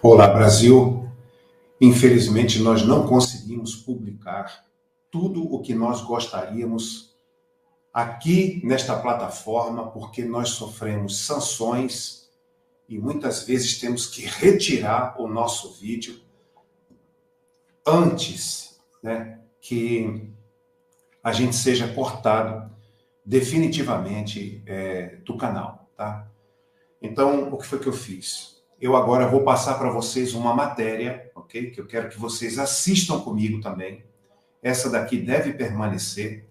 Olá, Brasil. Infelizmente, nós não conseguimos publicar tudo o que nós gostaríamos aqui nesta plataforma, porque nós sofremos sanções e muitas vezes temos que retirar o nosso vídeo antes, que a gente seja cortado definitivamente do canal, tá? Então, o que foi que eu fiz? Eu agora vou passar para vocês uma matéria, ok? Que eu quero que vocês assistam comigo também. Essa daqui deve permanecer.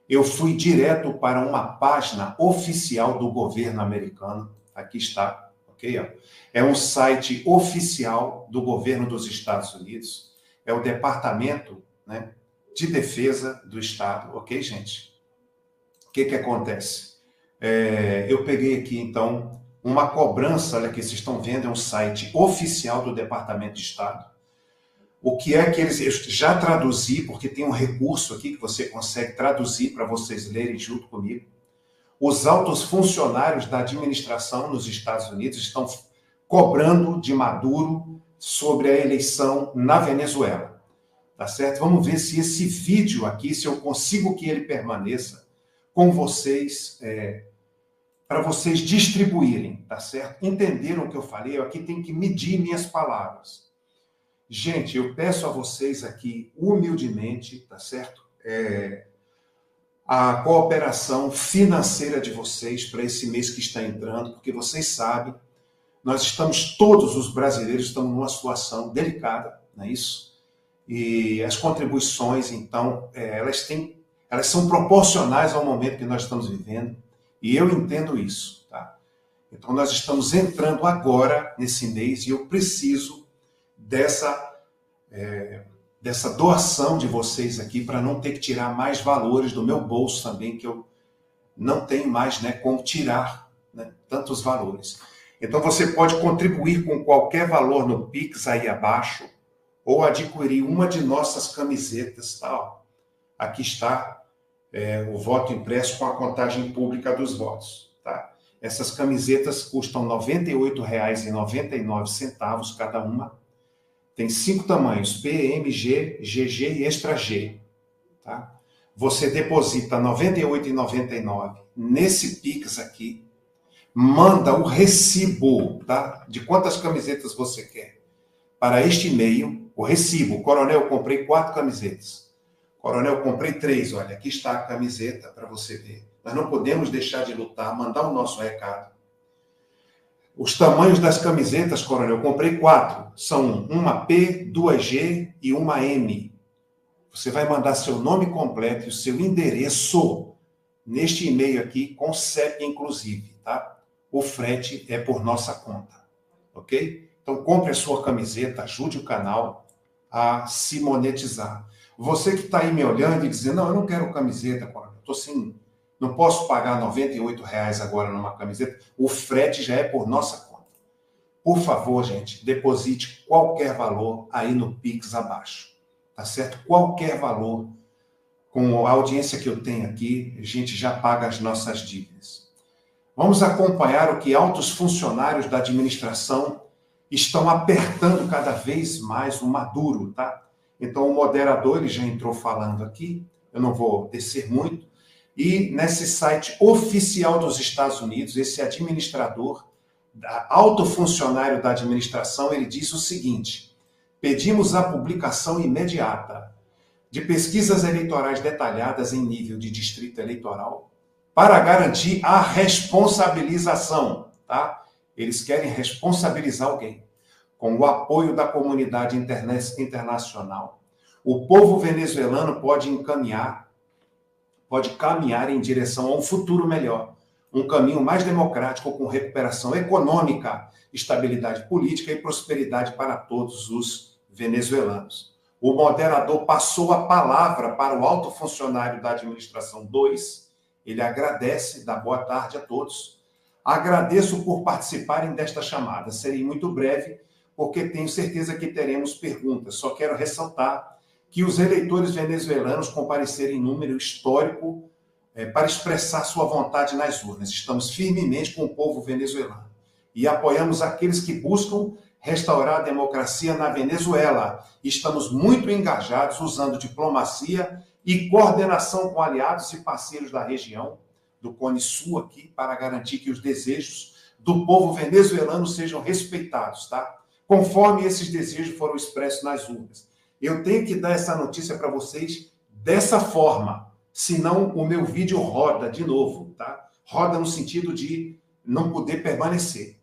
Eu fui direto para uma página oficial do governo americano. Aqui está, ok? É um site oficial do governo dos Estados Unidos. É o Departamento, de Defesa do Estado, ok, gente? O que acontece? Eu peguei aqui, então, uma cobrança, olha aqui, vocês estão vendo, é um site oficial do Departamento de Estado. O que é que eles... Eu já traduzi, porque tem um recurso aqui que você consegue traduzir para vocês lerem junto comigo. Os altos funcionários da administração nos Estados Unidos estão cobrando de Maduro sobre a eleição na Venezuela. Tá certo? Vamos ver se esse vídeo aqui, se eu consigo que ele permaneça com vocês, para vocês distribuírem, tá certo? Entenderam o que eu falei? Eu aqui tenho que medir minhas palavras. Gente, eu peço a vocês aqui, humildemente, tá certo? A cooperação financeira de vocês para esse mês que está entrando, porque vocês sabem, nós estamos, todos os brasileiros, estamos numa situação delicada, não é isso? E as contribuições, então, elas são proporcionais ao momento que nós estamos vivendo, e eu entendo isso, tá? Então, nós estamos entrando agora nesse mês e eu preciso dessa doação de vocês aqui para não ter que tirar mais valores do meu bolso também, que eu não tenho mais como tirar tantos valores. Então, você pode contribuir com qualquer valor no Pix aí abaixo, ou adquirir uma de nossas camisetas, tá? Aqui está o voto impresso com a contagem pública dos votos, tá? Essas camisetas custam R$ 98,99 cada uma. Tem 5 tamanhos, P, M, G, GG e Extra G, tá? Você deposita R$ 98,99 nesse Pix aqui, manda o recibo, tá? De quantas camisetas você quer para este e-mail. O recibo, Coronel, eu comprei 4 camisetas. Coronel, eu comprei 3, olha, aqui está a camiseta para você ver. Nós não podemos deixar de lutar, mandar o nosso recado. Os tamanhos das camisetas, Coronel, eu comprei 4. São uma P, 2 G e uma M. Você vai mandar seu nome completo e o seu endereço neste e-mail aqui, com CEP inclusive, tá? O frete é por nossa conta, ok? Então, compre a sua camiseta, ajude o canal a se monetizar. Você que está aí me olhando e dizendo, não, eu não quero camiseta, estou sem, não posso pagar R$ 98 agora numa camiseta, o frete já é por nossa conta. Por favor, gente, deposite qualquer valor aí no Pix abaixo, tá certo? Qualquer valor, com a audiência que eu tenho aqui, a gente já paga as nossas dívidas. Vamos acompanhar o que altos funcionários da administração estão apertando cada vez mais o Maduro, tá? Então, o moderador, ele já entrou falando aqui, eu não vou descer muito, e nesse site oficial dos Estados Unidos, esse administrador, alto funcionário da administração, ele diz o seguinte: pedimos a publicação imediata de pesquisas eleitorais detalhadas em nível de distrito eleitoral para garantir a responsabilização, tá? Eles querem responsabilizar alguém. Com o apoio da comunidade internacional, o povo venezuelano pode caminhar em direção a um futuro melhor, um caminho mais democrático com recuperação econômica, estabilidade política e prosperidade para todos os venezuelanos. O moderador passou a palavra para o alto funcionário da administração 2. Ele agradece, dá boa tarde a todos. Agradeço por participarem desta chamada. Serei muito breve, porque tenho certeza que teremos perguntas. Só quero ressaltar que os eleitores venezuelanos compareceram em número histórico para expressar sua vontade nas urnas. Estamos firmemente com o povo venezuelano. e apoiamos aqueles que buscam restaurar a democracia na Venezuela. Estamos muito engajados usando diplomacia e coordenação com aliados e parceiros da região, do Cone Sul aqui, para garantir que os desejos do povo venezuelano sejam respeitados, tá? Conforme esses desejos foram expressos nas urnas. Eu tenho que dar essa notícia para vocês dessa forma, senão o meu vídeo roda de novo, tá? Roda no sentido de não poder permanecer.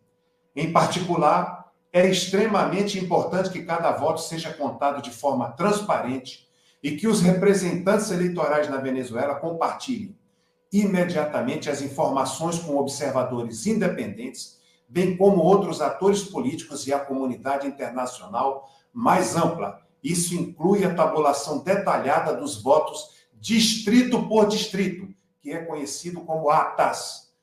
Em particular, é extremamente importante que cada voto seja contado de forma transparente e que os representantes eleitorais na Venezuela compartilhem imediatamente as informações com observadores independentes, bem como outros atores políticos e a comunidade internacional mais ampla. Isso inclui a tabulação detalhada dos votos distrito por distrito, que é conhecido como atas.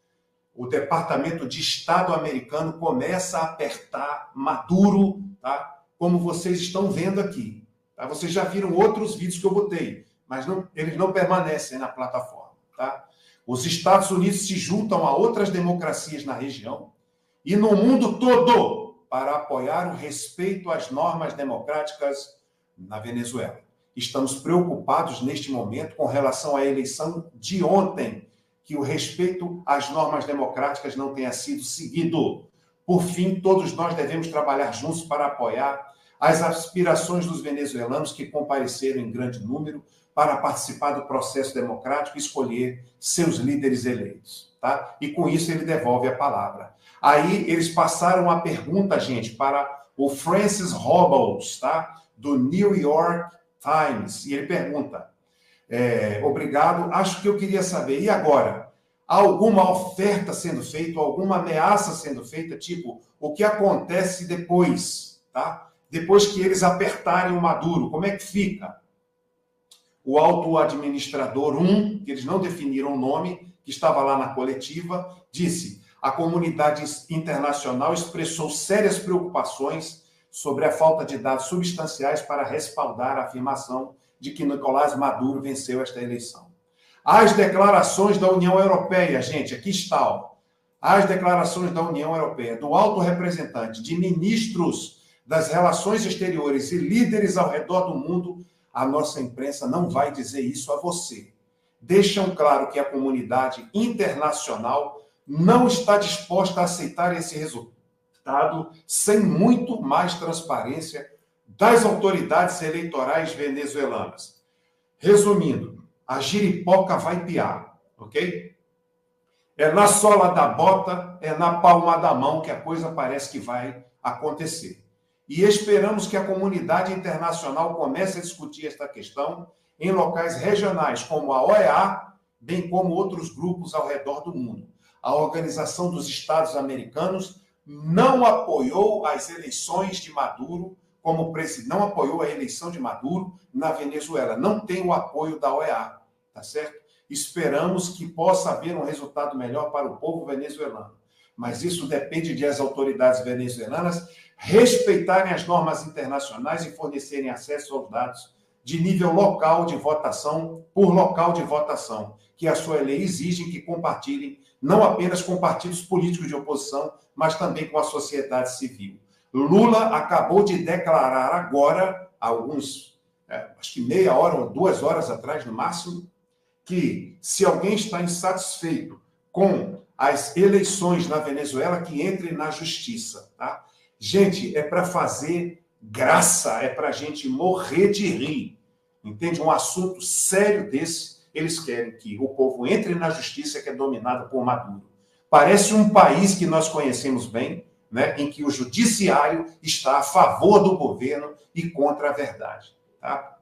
O Departamento de Estado americano começa a apertar Maduro, tá? Como vocês estão vendo aqui. Tá? Vocês já viram outros vídeos que eu botei, mas eles não permanecem na plataforma. Tá? Os Estados Unidos se juntam a outras democracias na região e no mundo todo para apoiar o respeito às normas democráticas na Venezuela. Estamos preocupados neste momento com relação à eleição de ontem, que o respeito às normas democráticas não tenha sido seguido. Por fim, todos nós devemos trabalhar juntos para apoiar as aspirações dos venezuelanos que compareceram em grande número para participar do processo democrático e escolher seus líderes eleitos. Tá? E com isso ele devolve a palavra. Aí eles passaram a pergunta, gente, para o Francis Robles, tá? Do New York Times. E ele pergunta, obrigado, acho que eu queria saber, e agora? Há alguma oferta sendo feita, alguma ameaça sendo feita, tipo, o que acontece depois, tá? Depois que eles apertarem o Maduro, como é que fica? O alto administrador 1, que eles não definiram o nome, que estava lá na coletiva, disse: a comunidade internacional expressou sérias preocupações sobre a falta de dados substanciais para respaldar a afirmação de que Nicolás Maduro venceu esta eleição. As declarações da União Europeia, gente, aqui está, ó. As declarações da União Europeia, do alto representante, de ministros das relações exteriores e líderes ao redor do mundo, a nossa imprensa não vai dizer isso a você. Deixam claro que a comunidade internacional não está disposta a aceitar esse resultado sem muito mais transparência das autoridades eleitorais venezuelanas. Resumindo, a giripoca vai piar, ok? É na sola da bota, é na palma da mão que a coisa parece que vai acontecer. E esperamos que a comunidade internacional comece a discutir esta questão em locais regionais, como a OEA, bem como outros grupos ao redor do mundo. A Organização dos Estados Americanos não apoiou as eleições de Maduro como presidente, não apoiou a eleição de Maduro na Venezuela. Não tem o apoio da OEA, tá certo? Esperamos que possa haver um resultado melhor para o povo venezuelano. Mas isso depende de as autoridades venezuelanas respeitarem as normas internacionais e fornecerem acesso aos dados de nível local de votação por local de votação, que a sua lei exige que compartilhem não apenas com partidos políticos de oposição, mas também com a sociedade civil. Lula acabou de declarar agora, acho que meia hora ou 2 horas atrás, no máximo, que se alguém está insatisfeito com as eleições na Venezuela, que entre na justiça, tá? Gente, é para fazer graça, é para a gente morrer de rir, entende? Um assunto sério desse, eles querem que o povo entre na justiça que é dominada por Maduro. Parece um país que nós conhecemos bem, né, em que o judiciário está a favor do governo e contra a verdade, tá?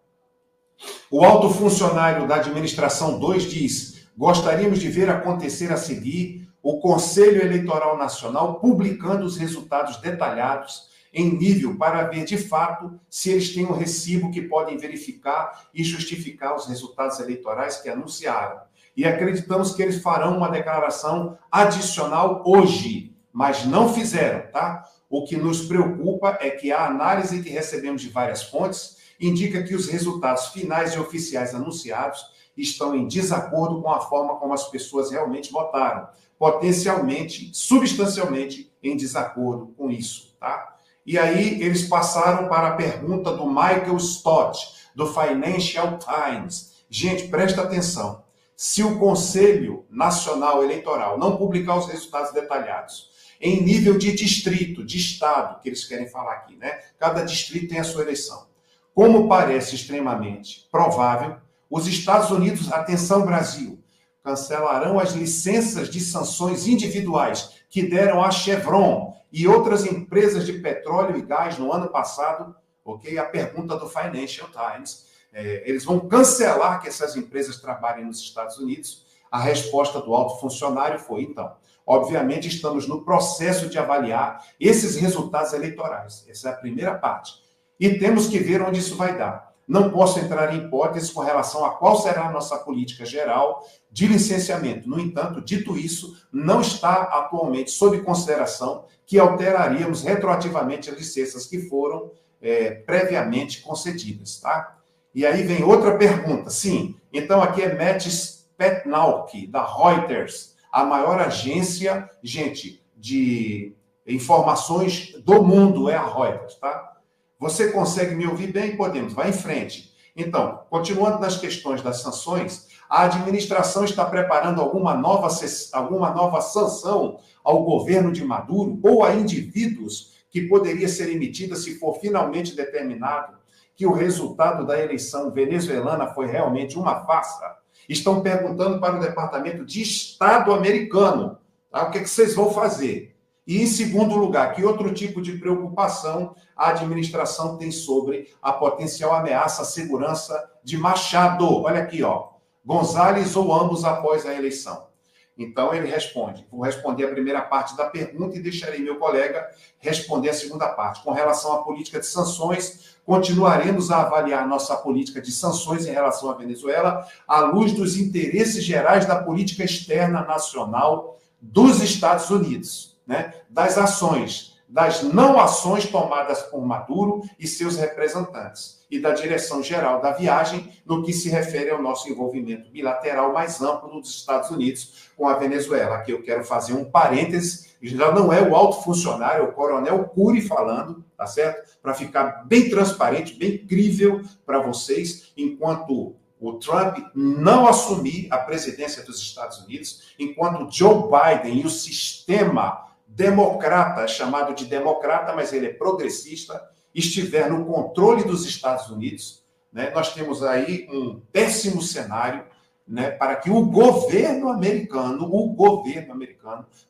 O alto funcionário da administração 2 diz: gostaríamos de ver acontecer a seguir o Conselho Eleitoral Nacional publicando os resultados detalhados em nível para ver de fato se eles têm um recibo que podem verificar e justificar os resultados eleitorais que anunciaram. E acreditamos que eles farão uma declaração adicional hoje, mas não fizeram, tá? O que nos preocupa é que a análise que recebemos de várias fontes indica que os resultados finais e oficiais anunciados estão em desacordo com a forma como as pessoas realmente votaram. potencialmente, substancialmente em desacordo com isso, tá? E aí eles passaram para a pergunta do Michael Stott, do Financial Times. Gente, presta atenção. Se o Conselho Nacional Eleitoral não publicar os resultados detalhados, em nível de distrito, de estado, que eles querem falar aqui, né? Cada distrito tem a sua eleição. Como parece extremamente provável, os Estados Unidos, atenção Brasil, cancelarão as licenças de sanções individuais que deram à Chevron e outras empresas de petróleo e gás no ano passado, ok? A pergunta do Financial Times. Eles vão cancelar que essas empresas trabalhem nos Estados Unidos. A resposta do alto funcionário foi, então, obviamente estamos no processo de avaliar esses resultados eleitorais. Essa é a primeira parte. E temos que ver onde isso vai dar. Não posso entrar em hipóteses com relação a qual será a nossa política geral de licenciamento. No entanto, dito isso, não está atualmente sob consideração que alteraríamos retroativamente as licenças que foram previamente concedidas, tá? E aí vem outra pergunta. Sim, então aqui é Matt Spetnauke, da Reuters, a maior agência, gente, de informações do mundo, é a Reuters, tá? Você consegue me ouvir bem? Podemos, vai em frente. Então, continuando nas questões das sanções, a administração está preparando alguma nova sanção ao governo de Maduro ou a indivíduos que poderia ser emitida se for finalmente determinado que o resultado da eleição venezuelana foi realmente uma farsa. Estão perguntando para o Departamento de Estado americano, tá? O que vocês vão fazer? E, em segundo lugar, que outro tipo de preocupação a administração tem sobre a potencial ameaça à segurança de Machado? Olha aqui, ó. Gonzalez ou ambos após a eleição. Então, ele responde. Vou responder a primeira parte da pergunta e deixarei meu colega responder a segunda parte. Com relação à política de sanções, continuaremos a avaliar nossa política de sanções em relação à Venezuela à luz dos interesses gerais da política externa nacional dos Estados Unidos, né? Das ações, das não ações tomadas por Maduro e seus representantes, e da direção geral da viagem no que se refere ao nosso envolvimento bilateral mais amplo dos Estados Unidos com a Venezuela. Aqui eu quero fazer um parêntese, já não é o alto funcionário, é o coronel Cury falando, tá certo? Para ficar bem transparente, bem crível para vocês, enquanto o Trump não assumir a presidência dos Estados Unidos, enquanto Joe Biden e o sistema democrata, chamado de democrata, mas ele é progressista, estiver no controle dos Estados Unidos, né, nós temos aí um péssimo cenário, né, para que o governo americano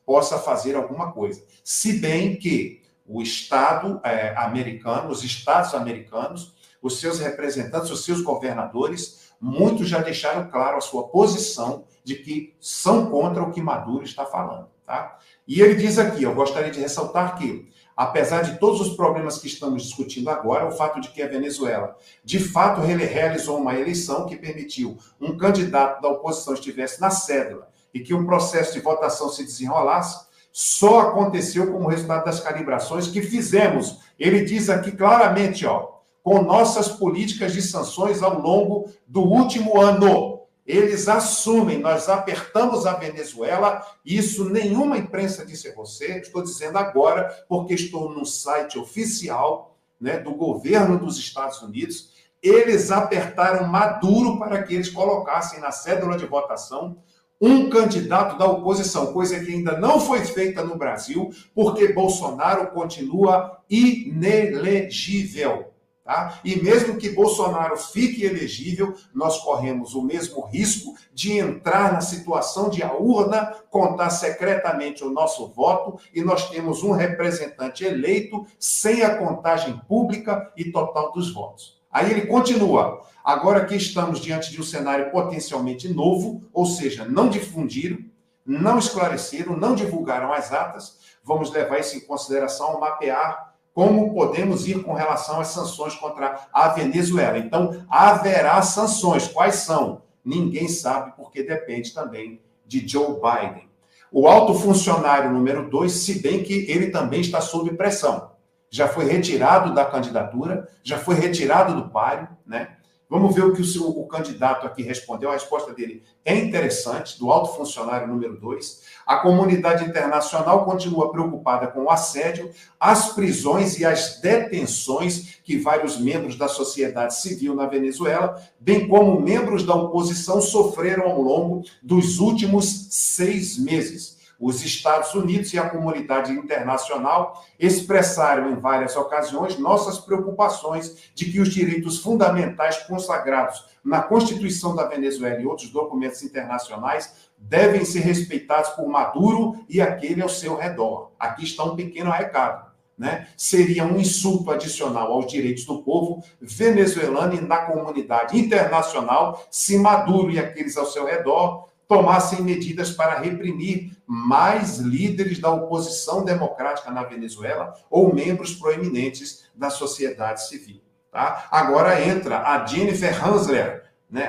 possa fazer alguma coisa. Se bem que o Estado americano, os Estados americanos, os seus representantes, os seus governadores, muitos já deixaram claro a sua posição de que são contra o que Maduro está falando, tá? E ele diz aqui, eu gostaria de ressaltar que, apesar de todos os problemas que estamos discutindo agora, o fato de que a Venezuela, de fato, realizou uma eleição que permitiu um candidato da oposição estivesse na cédula e que um processo de votação se desenrolasse, só aconteceu como resultado das calibrações que fizemos. Ele diz aqui claramente, ó, com nossas políticas de sanções ao longo do último ano. Eles assumem, nós apertamos a Venezuela, isso nenhuma imprensa disse a você, estou dizendo agora, porque estou no site oficial, né, do governo dos Estados Unidos. Eles apertaram Maduro para que eles colocassem na cédula de votação um candidato da oposição, coisa que ainda não foi feita no Brasil, porque Bolsonaro continua inelegível. Tá? E mesmo que Bolsonaro fique elegível, nós corremos o mesmo risco de entrar na situação de a urna contar secretamente o nosso voto e nós temos um representante eleito sem a contagem pública e total dos votos. Aí ele continua. Agora que estamos diante de um cenário potencialmente novo, ou seja, não difundiram, não esclareceram, não divulgaram as atas, vamos levar isso em consideração ao mapear como podemos ir com relação às sanções contra a Venezuela. Então, haverá sanções. Quais são? Ninguém sabe, porque depende também de Joe Biden. O alto funcionário número 2, se bem que ele também está sob pressão. Já foi retirado da candidatura, já foi retirado do páreo, né? Vamos ver o que o candidato aqui respondeu. A resposta dele é interessante, do alto funcionário número 2. A comunidade internacional continua preocupada com o assédio, as prisões e as detenções que vários membros da sociedade civil na Venezuela, bem como membros da oposição, sofreram ao longo dos últimos 6 meses. Os Estados Unidos e a comunidade internacional expressaram em várias ocasiões nossas preocupações de que os direitos fundamentais consagrados na Constituição da Venezuela e outros documentos internacionais devem ser respeitados por Maduro e aquele ao seu redor. Aqui está um pequeno recado, né? Seria um insulto adicional aos direitos do povo venezuelano e na comunidade internacional se Maduro e aqueles ao seu redor tomassem medidas para reprimir mais líderes da oposição democrática na Venezuela ou membros proeminentes da sociedade civil. Tá? Agora entra a Jennifer Hansler, né,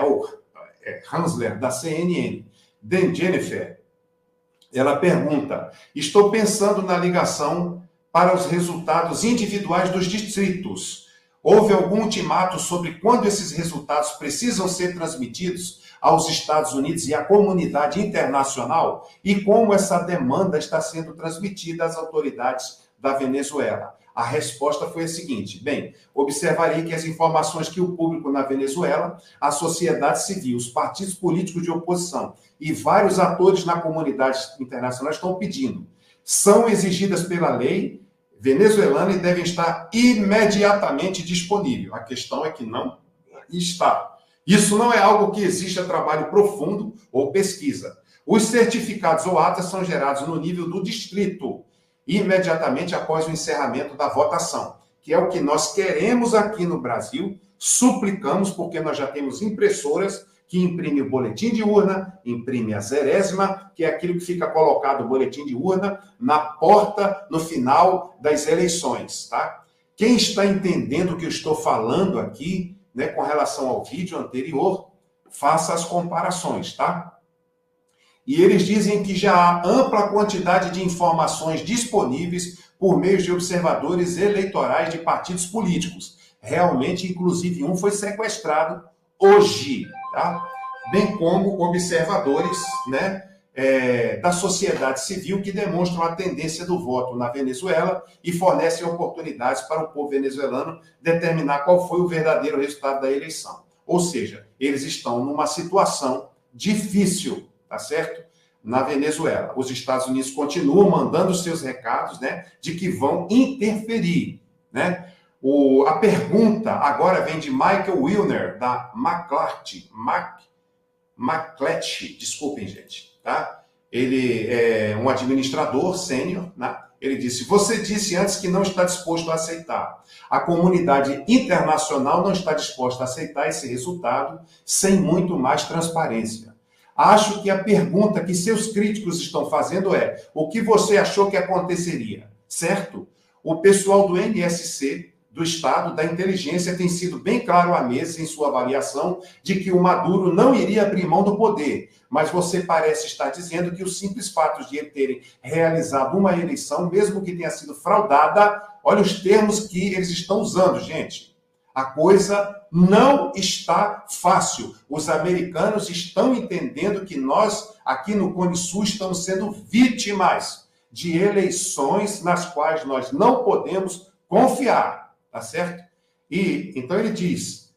Hansler, da CNN. Jennifer, ela pergunta: estou pensando na ligação para os resultados individuais dos distritos. Houve algum ultimato sobre quando esses resultados precisam ser transmitidos aos Estados Unidos e à comunidade internacional e como essa demanda está sendo transmitida às autoridades da Venezuela? A resposta foi a seguinte: bem, observarei que as informações que o público na Venezuela, a sociedade civil, os partidos políticos de oposição e vários atores na comunidade internacional estão pedindo são exigidas pela lei venezuelana e devem estar imediatamente disponíveis. A questão é que não está. Isso não é algo que exija trabalho profundo ou pesquisa. Os certificados ou atas são gerados no nível do distrito, imediatamente após o encerramento da votação, que é o que nós queremos aqui no Brasil, suplicamos, porque nós já temos impressoras que imprimem o boletim de urna, imprime a zerésima, que é aquilo que fica colocado o boletim de urna na porta no final das eleições, tá? Quem está entendendo o que eu estou falando aqui, né, com relação ao vídeo anterior, faça as comparações, tá? E eles dizem que já há ampla quantidade de informações disponíveis por meio de observadores eleitorais de partidos políticos. Realmente, inclusive, um foi sequestrado hoje, tá? Bem como observadores, né, da sociedade civil que demonstram a tendência do voto na Venezuela e fornecem oportunidades para o povo venezuelano determinar qual foi o verdadeiro resultado da eleição. Ou seja, eles estão numa situação difícil, tá certo? Na Venezuela. Os Estados Unidos continuam mandando seus recados, né, de que vão interferir, né? A pergunta agora vem de Michael Wilner, da McClatchy, desculpem, gente, tá? Ele é um administrador sênior, né? Ele disse: você disse antes que não está disposto a aceitar. A comunidade internacional não está disposta a aceitar esse resultado sem muito mais transparência. Acho que a pergunta que seus críticos estão fazendo é: o que você achou que aconteceria? Certo? O pessoal do NSC, do Estado, da inteligência, tem sido bem claro à mesa em sua avaliação de que o Maduro não iria abrir mão do poder, mas você parece estar dizendo que o simples fato de ele terem realizado uma eleição, mesmo que tenha sido fraudada, olha os termos que eles estão usando, gente. A coisa não está fácil. Os americanos estão entendendo que nós, aqui no Cone Sul, estamos sendo vítimas de eleições nas quais nós não podemos confiar. Tá certo? E então ele diz,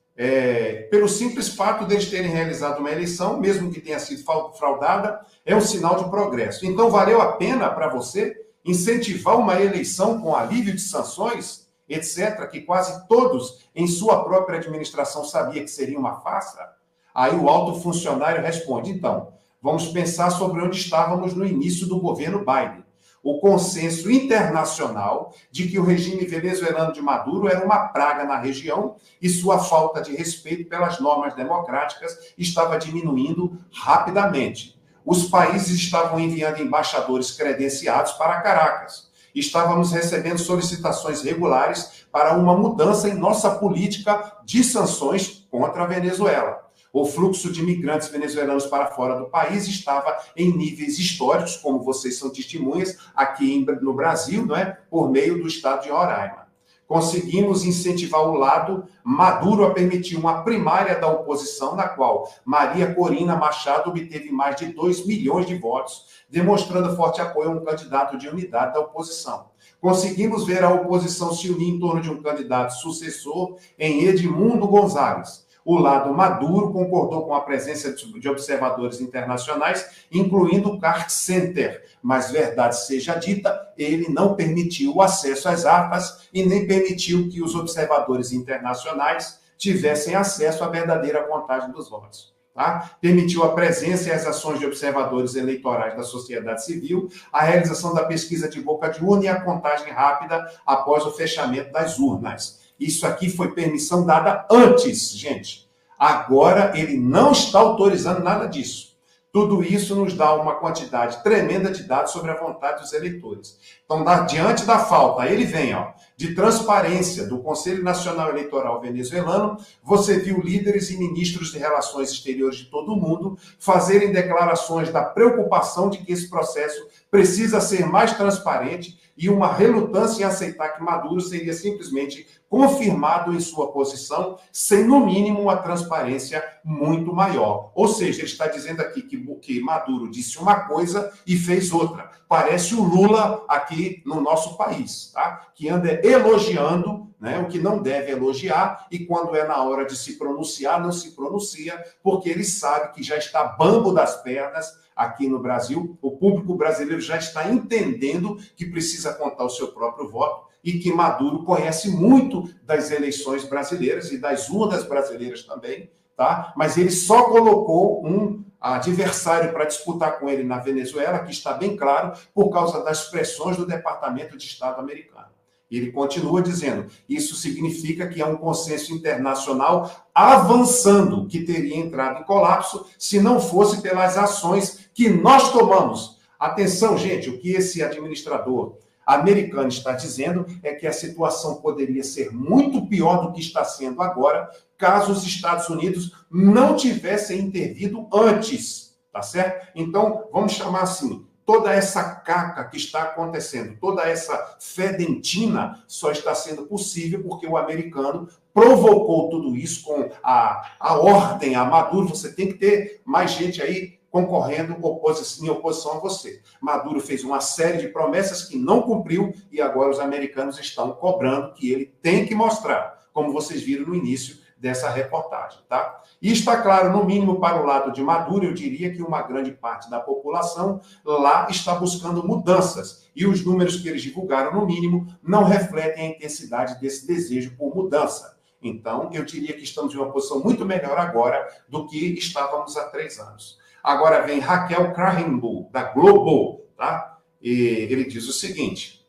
pelo simples fato deles terem realizado uma eleição, mesmo que tenha sido fraudada, é um sinal de progresso. Então valeu a pena para você incentivar uma eleição com alívio de sanções, etc., que quase todos em sua própria administração sabia que seria uma farsa? Aí o alto funcionário responde: então, vamos pensar sobre onde estávamos no início do governo Biden. O consenso internacional de que o regime venezuelano de Maduro era uma praga na região e sua falta de respeito pelas normas democráticas estava diminuindo rapidamente. Os países estavam enviando embaixadores credenciados para Caracas. Estávamos recebendo solicitações regulares para uma mudança em nossa política de sanções contra a Venezuela. O fluxo de imigrantes venezuelanos para fora do país estava em níveis históricos, como vocês são testemunhas, aqui no Brasil, não é? Por meio do estado de Roraima. conseguimos incentivar o lado Maduro a permitir uma primária da oposição, na qual Maria Corina Machado obteve mais de 2 milhões de votos, demonstrando forte apoio a um candidato de unidade da oposição. Conseguimos ver a oposição se unir em torno de um candidato sucessor em Edmundo Gonzalez. O lado Maduro concordou com a presença de observadores internacionais, incluindo o CART Center, mas, verdade seja dita, ele não permitiu o acesso às atas e nem permitiu que os observadores internacionais tivessem acesso à verdadeira contagem dos votos. Tá? Permitiu a presença e as ações de observadores eleitorais da sociedade civil, a realização da pesquisa de boca de urna e a contagem rápida após o fechamento das urnas. Isso aqui foi permissão dada antes, gente. Agora ele não está autorizando nada disso. Tudo isso nos dá uma quantidade tremenda de dados sobre a vontade dos eleitores. Então, diante da falta, ele vem, de transparência do Conselho Nacional Eleitoral venezuelano, você viu líderes e ministros de relações exteriores de todo o mundo fazerem declarações da preocupação de que esse processo precisa ser mais transparente e uma relutância em aceitar que Maduro seria simplesmente confirmado em sua posição, sem, no mínimo, uma transparência muito maior. Ou seja, ele está dizendo aqui que Maduro disse uma coisa e fez outra. Parece o Lula aqui no nosso país, tá? Que anda elogiando, né, o que não deve elogiar, e quando é na hora de se pronunciar, não se pronuncia, porque ele sabe que já está bambo das pernas aqui no Brasil. O público brasileiro já está entendendo que precisa contar o seu próprio voto e que Maduro conhece muito das eleições brasileiras e das urnas brasileiras também, tá? Mas ele só colocou um adversário para disputar com ele na Venezuela, que está bem claro, por causa das pressões do Departamento de Estado americano. Ele continua dizendo, isso significa que há um consenso internacional avançando, que teria entrado em colapso se não fosse pelas ações que nós tomamos. Atenção, gente, o que esse administrador americano está dizendo é que a situação poderia ser muito pior do que está sendo agora, caso os Estados Unidos não tivessem intervido antes, tá certo? Então, vamos chamar assim, toda essa caca que está acontecendo, toda essa fedentina só está sendo possível porque o americano provocou tudo isso com a ordem a Maduro. Você tem que ter mais gente aí concorrendo em oposição a você. Maduro fez uma série de promessas que não cumpriu e agora os americanos estão cobrando que ele tem que mostrar, como vocês viram no início dessa reportagem, tá? E está claro, no mínimo para o lado de Maduro, eu diria que uma grande parte da população lá está buscando mudanças e os números que eles divulgaram, no mínimo, não refletem a intensidade desse desejo por mudança. Então, eu diria que estamos em uma posição muito melhor agora do que estávamos há 3 anos. Agora vem Raquel Krahenbuhl, da Globo, tá? E ele diz o seguinte,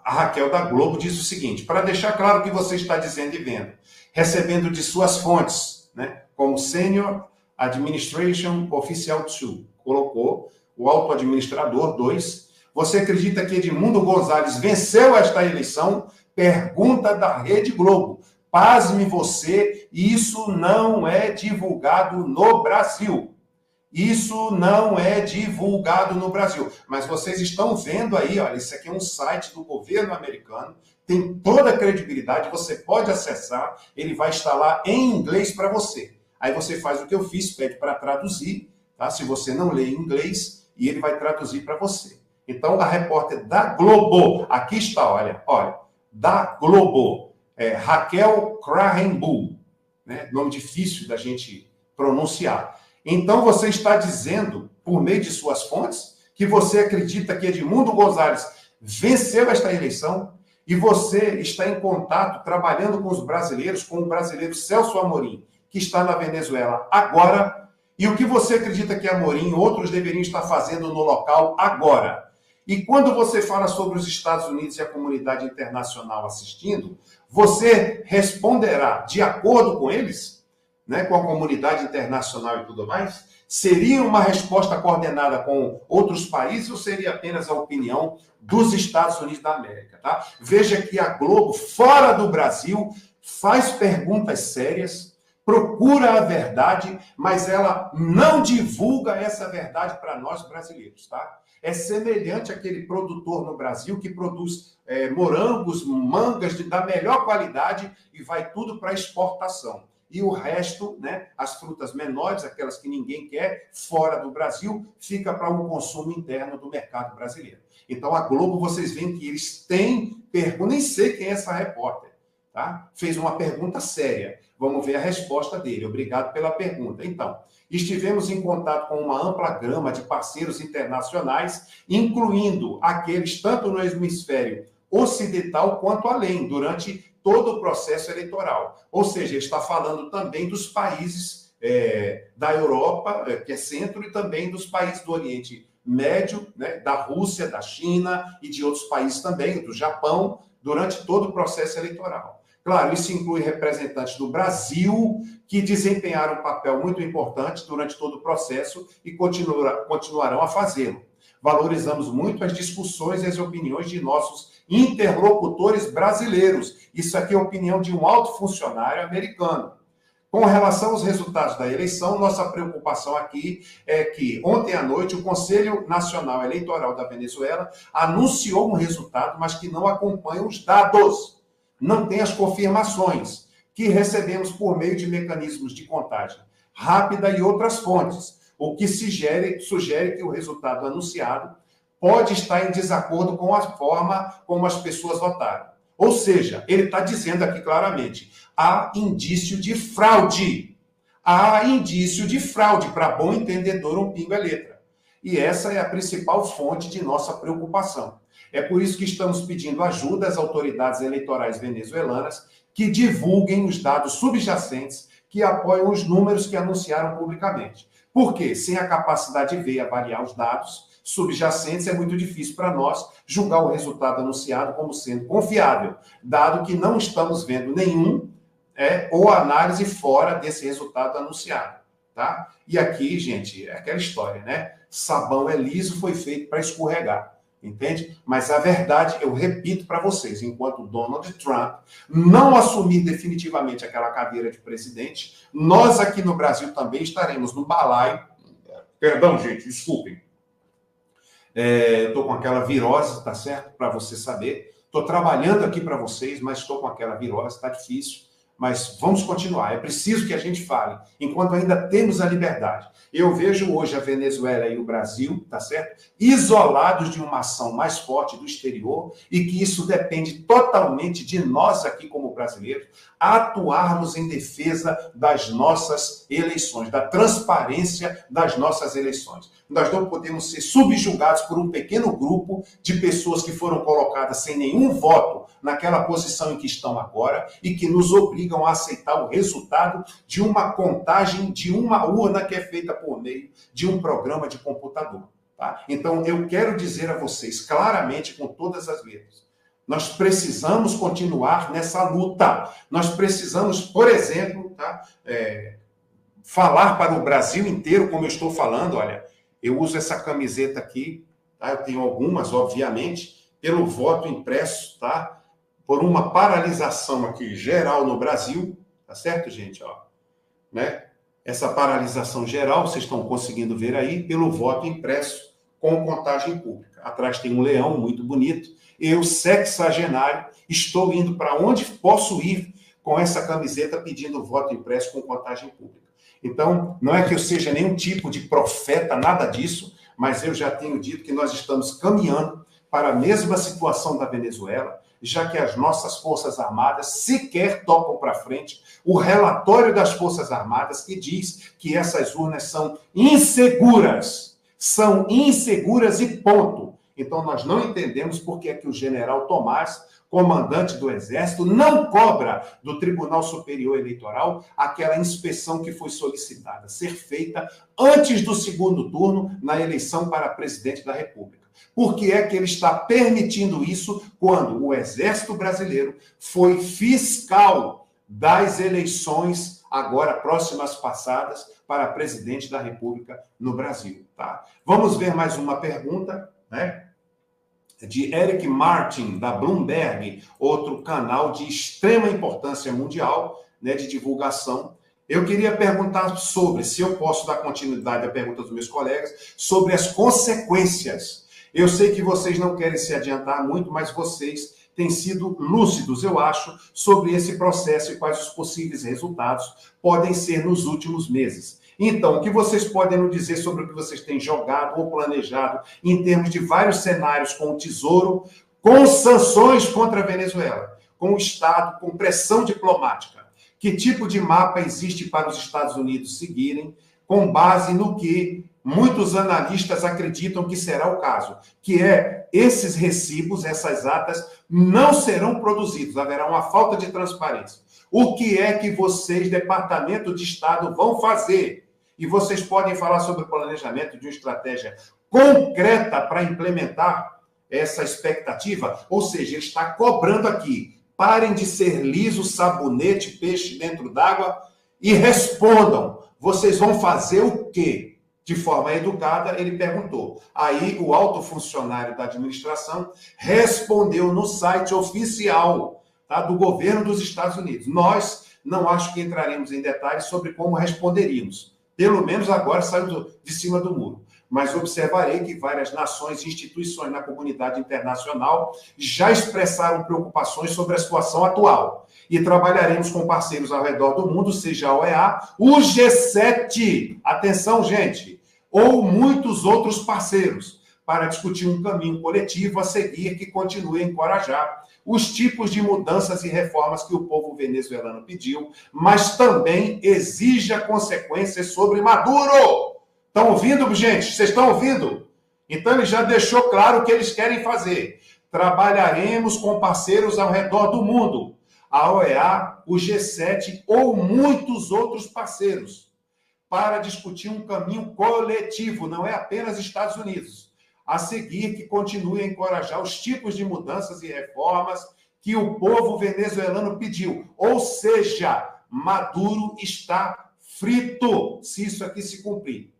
a Raquel da Globo diz o seguinte, para deixar claro o que você está dizendo e vendo, recebendo de suas fontes, né, como Senior Administration Official 2, colocou o Alto Administrador 2, você acredita que Edmundo Gonzalez venceu esta eleição? Pergunta da Rede Globo. Pasme você, isso não é divulgado no Brasil. Isso não é divulgado no Brasil. Mas vocês estão vendo aí, olha, isso aqui é um site do governo americano, tem toda a credibilidade, você pode acessar, ele vai estar lá em inglês para você. Aí você faz o que eu fiz, pede para traduzir, tá? Se você não lê em inglês, e ele vai traduzir para você. Então, a repórter da Globo, aqui está, olha, da Globo, Raquel Krahenbuhl, né? Nome difícil da gente pronunciar. Então, você está dizendo, por meio de suas fontes, que você acredita que Edmundo Gonzalez venceu esta eleição e você está em contato, trabalhando com os brasileiros, com o brasileiro Celso Amorim, que está na Venezuela agora, e o que você acredita que Amorim e outros deveriam estar fazendo no local agora. E quando você fala sobre os Estados Unidos e a comunidade internacional assistindo, você responderá de acordo com eles, né, com a comunidade internacional e tudo mais? Seria uma resposta coordenada com outros países ou seria apenas a opinião dos Estados Unidos da América? Tá? Veja que a Globo, fora do Brasil, faz perguntas sérias, procura a verdade, mas ela não divulga essa verdade para nós brasileiros, tá? É semelhante àquele produtor no Brasil que produz morangos, mangas da melhor qualidade e vai tudo para exportação. E o resto, né, as frutas menores, aquelas que ninguém quer, fora do Brasil, fica para um consumo interno do mercado brasileiro. Então, a Globo, vocês veem que eles têm pergunta, nem sei quem é essa repórter, tá? Fez uma pergunta séria. Vamos ver a resposta dele. Obrigado pela pergunta. Então, estivemos em contato com uma ampla gama de parceiros internacionais, incluindo aqueles tanto no hemisfério ocidental quanto além, durante todo o processo eleitoral. Ou seja, ele está falando também dos países da Europa, que é centro, e também dos países do Oriente Médio, né, da Rússia, da China e de outros países também, do Japão, durante todo o processo eleitoral. Claro, isso inclui representantes do Brasil, que desempenharam um papel muito importante durante todo o processo e continuarão a fazê-lo. Valorizamos muito as discussões e as opiniões de nossos interlocutores brasileiros. Isso aqui é a opinião de um alto funcionário americano. Com relação aos resultados da eleição, nossa preocupação aqui é que ontem à noite o Conselho Nacional Eleitoral da Venezuela anunciou um resultado, mas que não acompanha os dados, não tem as confirmações que recebemos por meio de mecanismos de contagem rápida e outras fontes, o que sugere que o resultado anunciado pode estar em desacordo com a forma como as pessoas votaram. Ou seja, ele está dizendo aqui claramente, há indício de fraude. Há indício de fraude, para bom entendedor, um pingo é letra. E essa é a principal fonte de nossa preocupação. É por isso que estamos pedindo ajuda às autoridades eleitorais venezuelanas que divulguem os dados subjacentes que apoiam os números que anunciaram publicamente. Porque, sem a capacidade de ver e avaliar os dados subjacentes, é muito difícil para nós julgar o resultado anunciado como sendo confiável, dado que não estamos vendo nenhum ou análise fora desse resultado anunciado, tá? E aqui, gente, é aquela história, né? Sabão é liso, foi feito para escorregar, entende? Mas a verdade, eu repito para vocês, enquanto Donald Trump não assumir definitivamente aquela cadeira de presidente, nós aqui no Brasil também estaremos no balaio. Perdão, gente, desculpem. Estou com aquela virose, tá certo? Para você saber. Estou trabalhando aqui para vocês, mas estou com aquela virose, está difícil. Mas vamos continuar. É preciso que a gente fale, enquanto ainda temos a liberdade. Eu vejo hoje a Venezuela e o Brasil, tá certo? Isolados de uma ação mais forte do exterior e que isso depende totalmente de nós aqui como brasileiros atuarmos em defesa das nossas eleições, da transparência das nossas eleições. Nós não podemos ser subjugados por um pequeno grupo de pessoas que foram colocadas sem nenhum voto naquela posição em que estão agora e que nos obrigam a aceitar o resultado de uma contagem de uma urna que é feita por meio de um programa de computador. Tá? Então, eu quero dizer a vocês claramente, com todas as letras, nós precisamos continuar nessa luta. Nós precisamos, por exemplo, tá, falar para o Brasil inteiro, como eu estou falando, olha, eu uso essa camiseta aqui, tá? Eu tenho algumas, obviamente, pelo voto impresso, tá? Por uma paralisação aqui geral no Brasil, tá certo, gente? Ó, né? Essa paralisação geral, vocês estão conseguindo ver aí, pelo voto impresso com contagem pública. Atrás tem um leão muito bonito. Eu, sexagenário, estou indo para onde posso ir com essa camiseta pedindo voto impresso com contagem pública. Então, não é que eu seja nenhum tipo de profeta, nada disso, mas eu já tenho dito que nós estamos caminhando para a mesma situação da Venezuela, já que as nossas Forças Armadas sequer tocam para frente o relatório das Forças Armadas que diz que essas urnas são inseguras e ponto. Então, nós não entendemos por que é que o general Tomás, comandante do Exército, não cobra do Tribunal Superior Eleitoral aquela inspeção que foi solicitada, ser feita antes do segundo turno na eleição para presidente da República. Por que é que ele está permitindo isso quando o Exército Brasileiro foi fiscal das eleições agora próximas passadas para presidente da República no Brasil? Tá? Vamos ver mais uma pergunta, né? De Eric Martin, da Bloomberg, outro canal de extrema importância mundial, né, de divulgação. Eu queria perguntar sobre, se eu posso dar continuidade à pergunta dos meus colegas, sobre as consequências. Eu sei que vocês não querem se adiantar muito, mas vocês têm sido lúcidos, eu acho, sobre esse processo e quais os possíveis resultados podem ser nos últimos meses. Então, o que vocês podem nos dizer sobre o que vocês têm jogado ou planejado em termos de vários cenários com o Tesouro, com sanções contra a Venezuela, com o Estado, com pressão diplomática? Que tipo de mapa existe para os Estados Unidos seguirem, com base no que muitos analistas acreditam que será o caso, que é esses recibos, essas atas, não serão produzidos, haverá uma falta de transparência. O que é que vocês, Departamento de Estado, vão fazer? E vocês podem falar sobre o planejamento de uma estratégia concreta para implementar essa expectativa? Ou seja, ele está cobrando aqui: parem de ser liso, sabonete, peixe dentro d'água e respondam. Vocês vão fazer o quê? De forma educada, ele perguntou. Aí o alto funcionário da administração respondeu no site oficial, tá, do governo dos Estados Unidos. Nós não acho que entraremos em detalhes sobre como responderíamos. Pelo menos agora saiu de cima do muro. Mas observarei que várias nações e instituições na comunidade internacional já expressaram preocupações sobre a situação atual. E trabalharemos com parceiros ao redor do mundo, seja a OEA, o G7, atenção, gente, ou muitos outros parceiros, para discutir um caminho coletivo a seguir que continue a encorajar os tipos de mudanças e reformas que o povo venezuelano pediu, mas também exija consequências sobre Maduro. Estão ouvindo, gente? Vocês estão ouvindo? Então, ele já deixou claro o que eles querem fazer. Trabalharemos com parceiros ao redor do mundo, a OEA, o G7 ou muitos outros parceiros, para discutir um caminho coletivo, não é apenas Estados Unidos, a seguir que continue a encorajar os tipos de mudanças e reformas que o povo venezuelano pediu. Ou seja, Maduro está frito, se isso aqui se cumprir.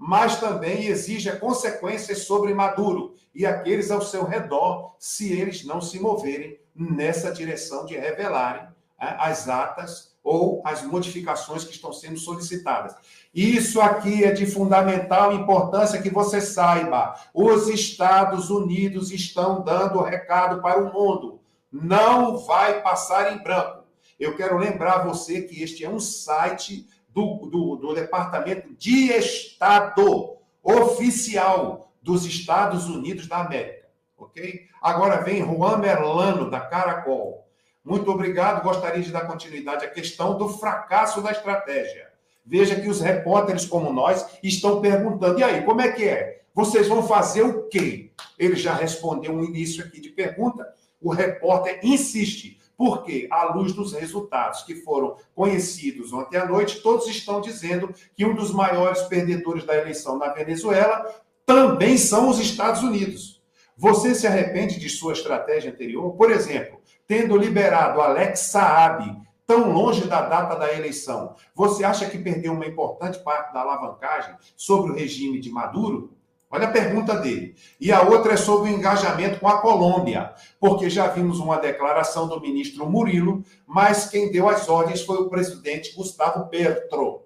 Mas também exija consequências sobre Maduro e aqueles ao seu redor, se eles não se moverem nessa direção de revelarem as atas ou as modificações que estão sendo solicitadas. Isso aqui é de fundamental importância que você saiba. Os Estados Unidos estão dando recado para o mundo. Não vai passar em branco. Eu quero lembrar você que este é um site do Departamento de Estado oficial dos Estados Unidos da América, ok? Agora vem Juan Merlano, da Caracol. Muito obrigado, gostaria de dar continuidade à questão do fracasso da estratégia. Veja que os repórteres como nós estão perguntando, e aí, como é que é? Vocês vão fazer o quê? Ele já respondeu um início aqui de pergunta, o repórter insiste, porque, à luz dos resultados que foram conhecidos ontem à noite, todos estão dizendo que um dos maiores perdedores da eleição na Venezuela também são os Estados Unidos. Você se arrepende de sua estratégia anterior? Por exemplo, tendo liberado Alex Saab tão longe da data da eleição, você acha que perdeu uma importante parte da alavancagem sobre o regime de Maduro? Olha a pergunta dele. E a outra é sobre o engajamento com a Colômbia, porque já vimos uma declaração do ministro Murilo, mas quem deu as ordens foi o presidente Gustavo Petro.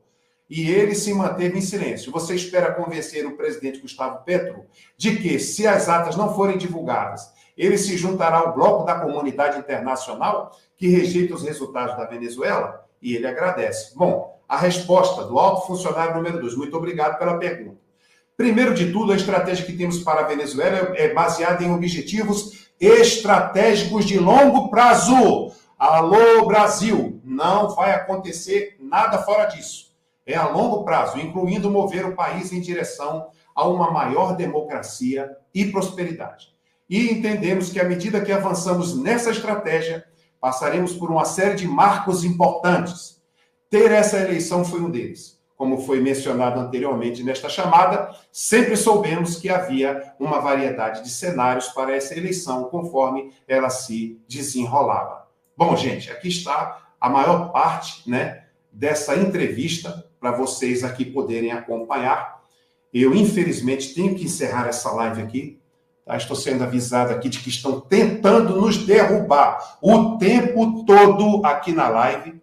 E ele se manteve em silêncio. Você espera convencer o presidente Gustavo Petro de que, se as atas não forem divulgadas, ele se juntará ao bloco da comunidade internacional que rejeita os resultados da Venezuela? E ele agradece. Bom, a resposta do alto funcionário número 2. Muito obrigado pela pergunta. Primeiro de tudo, a estratégia que temos para a Venezuela é baseada em objetivos estratégicos de longo prazo. Alô, Brasil! Não vai acontecer nada fora disso. É a longo prazo, incluindo mover o país em direção a uma maior democracia e prosperidade. E entendemos que, à medida que avançamos nessa estratégia, passaremos por uma série de marcos importantes. Ter essa eleição foi um deles. Como foi mencionado anteriormente nesta chamada, sempre soubemos que havia uma variedade de cenários para essa eleição, conforme ela se desenrolava. Bom, gente, aqui está a maior parte, dessa entrevista, para vocês aqui poderem acompanhar. Eu, infelizmente, tenho que encerrar essa live aqui. Tá? Estou sendo avisado aqui de que estão tentando nos derrubar o tempo todo aqui na live.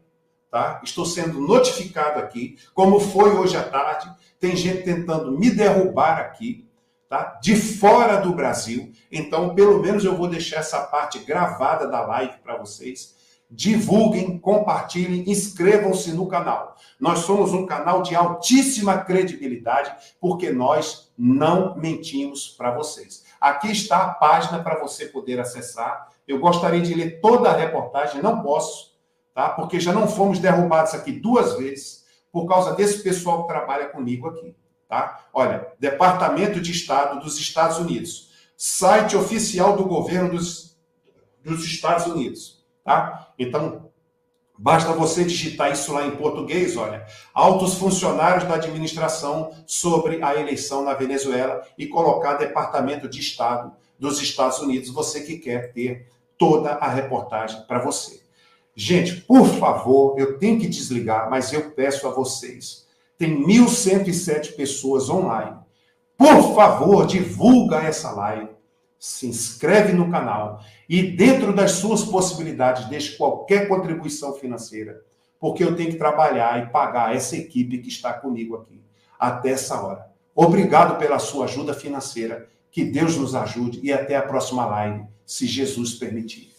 tá? Estou sendo notificado aqui, como foi hoje à tarde. Tem gente tentando me derrubar aqui, tá? De fora do Brasil. Então, pelo menos eu vou deixar essa parte gravada da live para vocês. Divulguem, compartilhem, inscrevam-se no canal. Nós somos um canal de altíssima credibilidade, porque nós não mentimos para vocês. Aqui está a página para você poder acessar. Eu gostaria de ler toda a reportagem, não posso, tá? Porque já não fomos derrubados aqui 2 vezes por causa desse pessoal que trabalha comigo aqui, tá? Olha, Departamento de Estado dos Estados Unidos, site oficial do governo dos Estados Unidos, tá? Então, basta você digitar isso lá em português, olha, altos funcionários da administração sobre a eleição na Venezuela e colocar Departamento de Estado dos Estados Unidos, você que quer ter toda a reportagem para você. Gente, por favor, eu tenho que desligar, mas eu peço a vocês, tem 1.107 pessoas online, por favor, divulga essa live, se inscreve no canal e dentro das suas possibilidades, deixe qualquer contribuição financeira, porque eu tenho que trabalhar e pagar essa equipe que está comigo aqui até essa hora. Obrigado pela sua ajuda financeira, que Deus nos ajude e até a próxima live, se Jesus permitir.